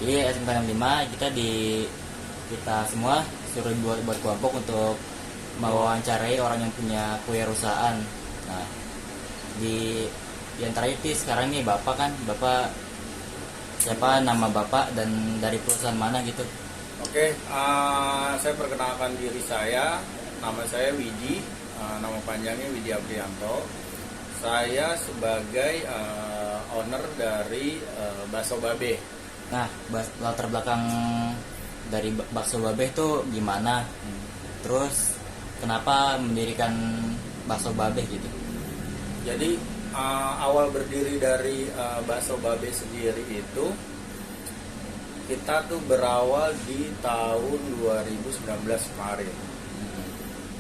Jadi SMK 65 kita semua suruh buat kelompok untuk mewawancarai orang yang punya kewirausahaan. Nah, di antara itu sekarang nih Bapak siapa nama Bapak dan dari perusahaan mana gitu? Oke, saya perkenalkan diri saya. Nama saya Widi, nama panjangnya Widi Aprianto. Saya sebagai owner dari Bakso Babe. Nah, latar belakang dari Bakso Babe itu gimana? Terus kenapa mendirikan Bakso Babe gitu? Jadi awal berdiri dari Bakso Babe sendiri itu kita tuh berawal di tahun 2019 kemarin.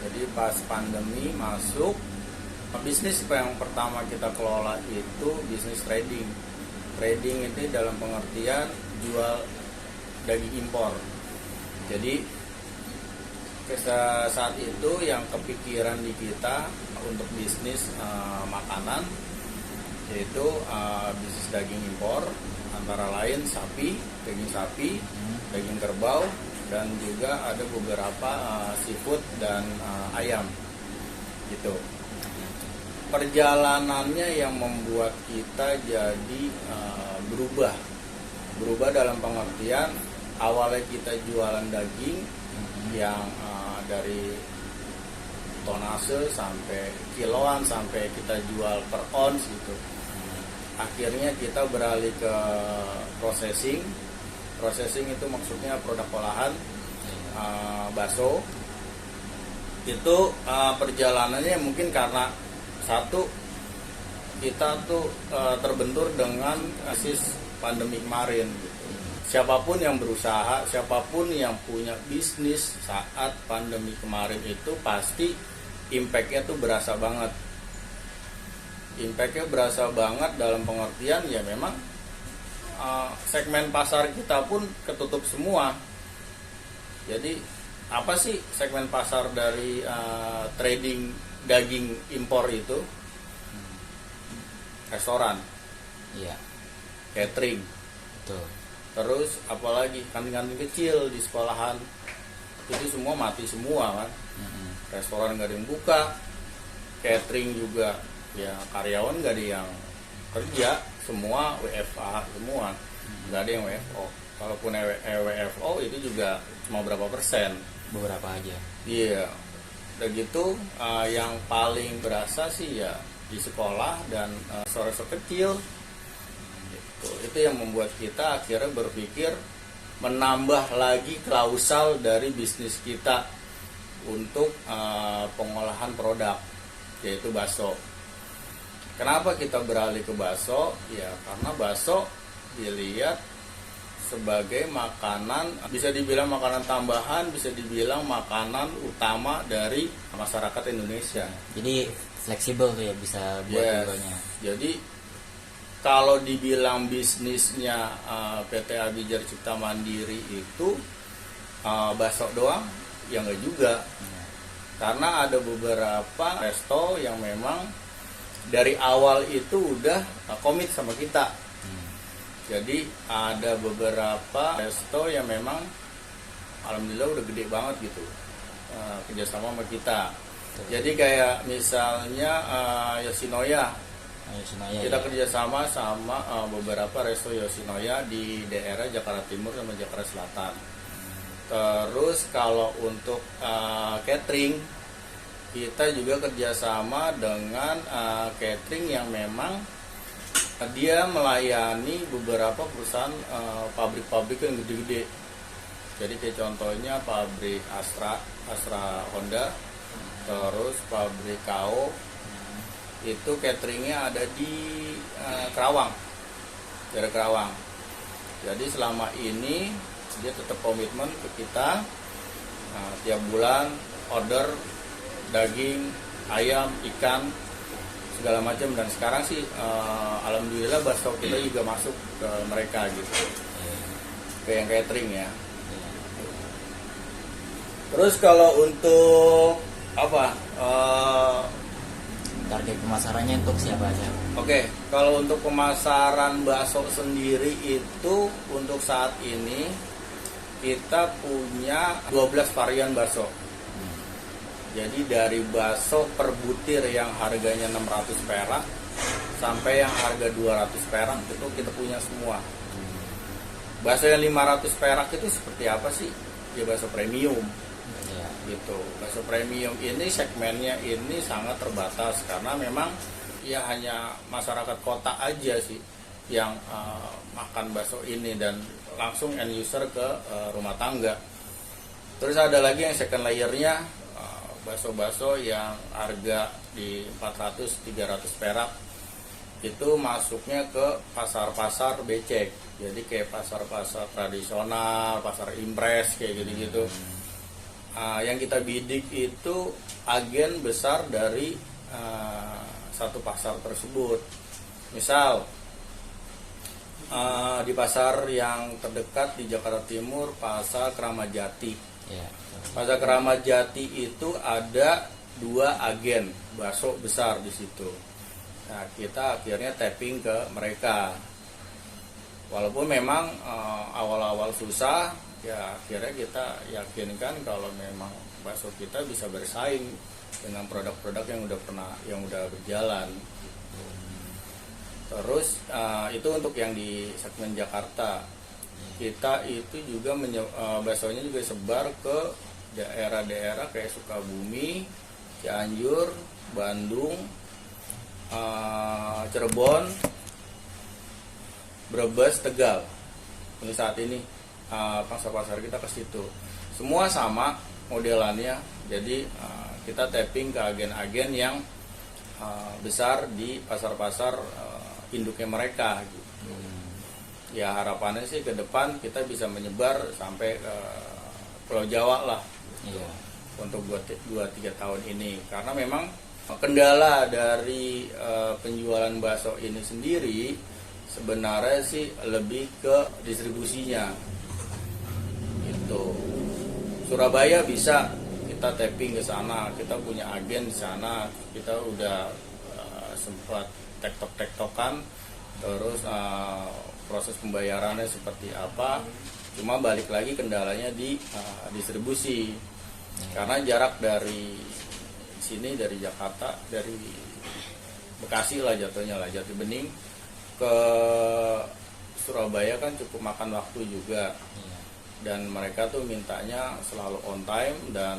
Jadi pas pandemi masuk, bisnis yang pertama kita kelola itu bisnis trading. Trading itu dalam pengertian jual daging impor. Jadi saat itu yang kepikiran di kita untuk bisnis makanan yaitu bisnis daging impor, antara lain daging sapi, daging kerbau, dan juga ada beberapa seafood dan ayam gitu. Perjalanannya yang membuat kita jadi berubah dalam pengertian awalnya kita jualan daging yang dari tonase sampai kiloan sampai kita jual per ons gitu. Akhirnya kita beralih ke processing itu maksudnya produk olahan bakso. Itu perjalanannya mungkin karena satu kita tuh terbentur dengan krisis pandemi kemarin gitu. Siapapun yang berusaha, siapapun yang punya bisnis saat pandemi kemarin itu pasti impact-nya tuh berasa banget. Impact-nya berasa banget dalam pengertian ya memang segmen pasar kita pun ketutup semua. Jadi apa sih segmen pasar dari trading daging impor itu? Restoran, Iya, catering, betul. terus apalagi kantin-kantin kecil di sekolahan itu semua mati semua kan. Restoran nggak ada yang buka, catering juga ya karyawan nggak ada yang kerja, semua WFH semua, nggak ada yang WFO. Kalaupun WFO itu juga cuma berapa persen, Beberapa aja. iya. Dan gitu yang paling berasa sih ya di sekolah dan sore-sore kecil gitu. Itu yang membuat kita akhirnya berpikir menambah lagi klausal dari bisnis kita untuk pengolahan produk yaitu bakso. Kenapa kita beralih ke bakso? Ya karena bakso dilihat sebagai makanan, bisa dibilang makanan tambahan, bisa dibilang makanan utama dari masyarakat Indonesia. Jadi fleksibel tuh ya, bisa buat keduanya. Jadi kalau dibilang bisnisnya PT Abijur Cipta Mandiri itu bakso doang, ya enggak juga. Karena ada beberapa resto yang memang dari awal itu udah komit sama kita. Jadi ada beberapa resto yang memang alhamdulillah udah gede banget gitu kerjasama sama kita. Jadi kayak misalnya Yoshinoya, kita kerjasama sama beberapa resto Yoshinoya di daerah Jakarta Timur sama Jakarta Selatan. Terus kalau untuk catering, kita juga kerjasama dengan catering yang memang dia melayani beberapa perusahaan pabrik-pabrik yang gede-gede. Jadi kayak contohnya pabrik Astra Honda, terus pabrik KO, itu cateringnya ada di Kerawang, daerah Kerawang. Jadi selama ini dia tetap komitmen ke kita, tiap bulan order daging, ayam, ikan, segala macam. Dan sekarang sih alhamdulillah bakso kita juga masuk ke mereka gitu, ke yang catering ya. Terus kalau untuk apa Target pemasarannya untuk siapa aja? Oke, kalau untuk pemasaran bakso sendiri itu untuk untuk saat ini kita punya 12 varian bakso. Jadi dari bakso per butir yang harganya 600 perak sampai yang harga 200 perak itu kita punya semua. Bakso yang 500 perak itu seperti apa sih? Ya bakso premium. Gitu. Bakso premium ini segmennya ini sangat terbatas karena memang ya hanya masyarakat kota aja sih yang makan bakso ini dan langsung end user ke rumah tangga. Terus ada lagi yang second layernya bakso-bakso yang harga di 400-300 perak itu masuknya ke pasar-pasar becek. Jadi kayak pasar-pasar tradisional, pasar impres kayak gitu-gitu. Yang kita bidik itu agen besar dari satu pasar tersebut. Misal di pasar yang terdekat di Jakarta Timur, Pasar Keramat Jati. Pasar Keramat Jati itu ada 2 agen bakso besar di situ. Nah, kita akhirnya tapping ke mereka. Walaupun memang awal-awal susah, ya akhirnya kita yakinkan kalau memang bakso kita bisa bersaing dengan produk-produk yang udah berjalan. Terus itu untuk yang di segmen Jakarta. Kita itu juga baksonya juga sebar ke daerah-daerah kayak Sukabumi, Cianjur, Bandung, Cirebon, Brebes, Tegal. Untuk saat ini pasar-pasar kita ke situ. Semua sama modelannya. Jadi kita tapping ke agen-agen yang besar di pasar-pasar induknya mereka gitu. Ya harapannya sih ke depan kita bisa menyebar sampai ke Pulau Jawa lah gitu. Untuk 2-3 tahun ini karena memang kendala dari penjualan bakso ini sendiri sebenarnya sih lebih ke distribusinya gitu. Surabaya bisa kita tapping ke sana, kita punya agen di sana, kita udah sempat tektok-tektokan, terus proses pembayarannya seperti apa. Cuma balik lagi kendalanya di distribusi, karena jarak dari sini, dari Jakarta, dari Bekasi lah jatuhnya lah, Jati Bening ke Surabaya kan cukup makan waktu juga. Dan mereka tuh mintanya selalu on time dan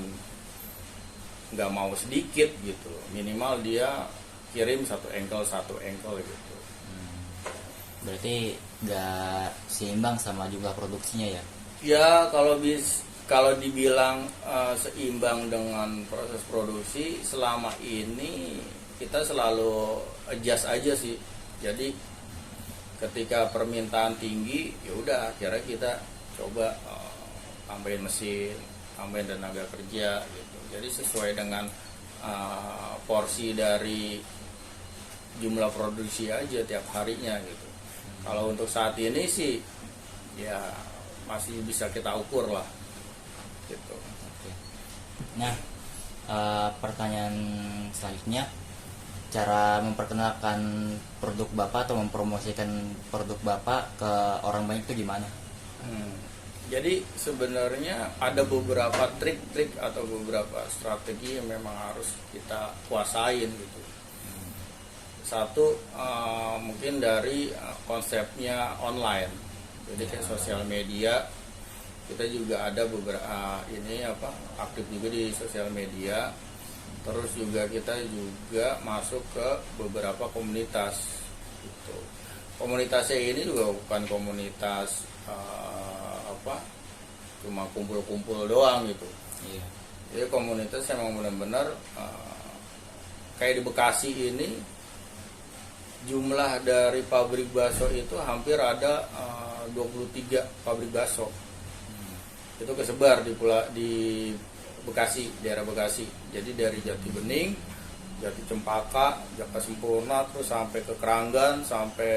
nggak mau sedikit gitu, minimal dia kirim satu engkel gitu. Berarti nggak seimbang sama jumlah produksinya ya? Ya kalau dibilang seimbang dengan proses produksi, selama ini kita selalu adjust aja sih. Jadi ketika permintaan tinggi, ya udah akhirnya kita coba tambahin mesin, tambahin tenaga kerja gitu. Jadi sesuai dengan porsi dari jumlah produksi aja tiap harinya gitu. Kalau untuk saat ini sih ya masih bisa kita ukur lah gitu. Nah, pertanyaan selanjutnya, cara memperkenalkan produk Bapak atau mempromosikan produk Bapak ke orang banyak itu gimana? Jadi sebenarnya ada beberapa trik-trik atau beberapa strategi yang memang harus kita kuasain gitu. Satu mungkin dari konsepnya online, jadi kayak sosial media. Kita juga ada beberapa aktif juga di sosial media. Terus juga kita juga masuk ke beberapa komunitas gitu. Komunitasnya ini juga bukan komunitas cuma kumpul-kumpul doang gitu. Jadi komunitas yang memang benar-benar kayak di Bekasi ini, jumlah dari pabrik bakso itu hampir ada 23 pabrik bakso. Itu kesebar di Bekasi, daerah Bekasi. Jadi dari Jati Bening, Jati Cempaka, Jakarta Sempurna, terus sampai ke Keranggan, sampai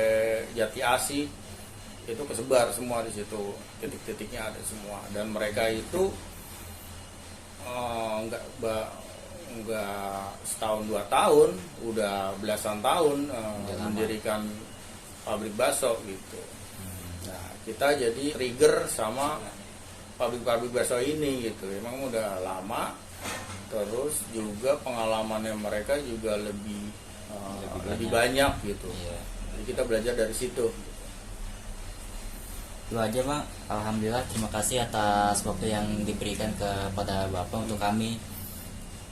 Jati Asih, itu kesebar semua di situ. Titik-titiknya ada semua. Dan mereka itu enggak setahun 2 tahun, udah belasan tahun mendirikan pabrik bakso gitu. Nah, kita jadi trigger sama pabrik-pabrik bakso ini gitu. Emang udah lama, terus juga pengalamannya mereka juga lebih banyak gitu. Iya. Jadi kita belajar dari situ. Itu aja Bang, alhamdulillah, terima kasih atas waktu yang diberikan kepada Bapak untuk kami.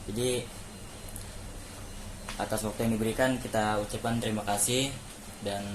Jadi atas waktu yang diberikan kita ucapkan terima kasih, dan